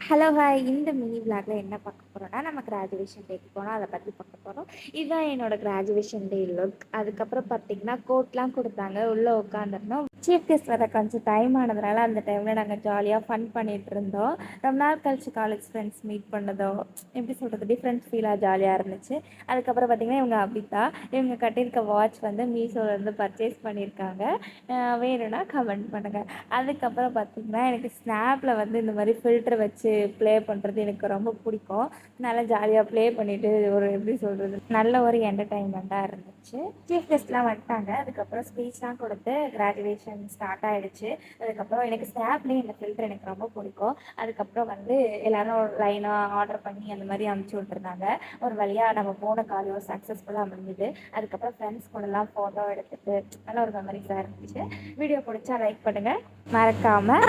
Hello hi. இந்த mini விளாக்ல என்ன பார்க்க போகிறோன்னா, நம்ம கிராஜுவேஷன் டேக்கு போனோம், அதை பற்றி பார்க்க போகிறோம். இதுதான் என்னோட கிராஜுவேஷன் டே லுக். அதுக்கப்புறம் பார்த்தீங்கன்னா கோட்லாம் கொடுத்தாங்க, உள்ளே உட்காந்துருந்தோம். சீஃப் கெஸ்ட் வர கொஞ்சம் டைம் ஆனதுனால அந்த டைமில் நாங்கள் ஜாலியாக ஃபன் பண்ணிகிட்டு இருந்தோம். ரொம்ப நாள் கழிச்சு காலேஜ் ஃப்ரெண்ட்ஸ் மீட் பண்ணதோ எப்படி சொல்கிறது, டிஃப்ரெண்ட் ஃபீலாக ஜாலியாக இருந்துச்சு. அதுக்கப்புறம் பார்த்திங்கன்னா இவங்க அபிதா, இவங்க கட்டியிருக்க வாட்ச் வந்து மீஷோலேருந்து பர்ச்சேஸ் பண்ணியிருக்காங்க. வேணும்னா கமெண்ட் பண்ணுங்கள். அதுக்கப்புறம் பார்த்திங்கன்னா எனக்கு ஸ்னாப்பில் வந்து இந்த மாதிரி ஃபில்டர் வச்சு ப்ளே பண்ணுறது எனக்கு ரொம்ப பிடிக்கும். நல்லா ஜாலியாக ப்ளே பண்ணிவிட்டு ஒரு எப்படி சொல்கிறது, நல்ல ஒரு என்டர்டைன்மெண்ட்டாக இருந்துச்சு. சீஃப் கெஸ்ட்லாம் வந்துட்டாங்க. அதுக்கப்புறம் ஸ்பீச்லாம் கொடுத்து கிராஜுவேஷன் ஸ்டார்ட் ஆகிடுச்சு. அதுக்கப்புறம் எனக்கு ஸ்னாப்லேயும் இந்த ஃபில்டர் எனக்கு ரொம்ப பிடிக்கும். அதுக்கப்புறம் வந்து எல்லோரும் லைனாக ஆர்டர் பண்ணி அந்த மாதிரி அனுப்பிச்சி விட்டுருந்தாங்க. ஒரு வழியாக நம்ம போன காரியம் சக்ஸஸ்ஃபுல்லாக முடிஞ்சுது. அதுக்கப்புறம் ஃப்ரெண்ட்ஸ் கூடலாம் ஃபோட்டோ எடுத்துகிட்டு நல்ல ஒரு மெமரிஸாக இருந்துச்சு. வீடியோ பிடிச்சா லைக் பண்ணுங்கள், மறக்காமல்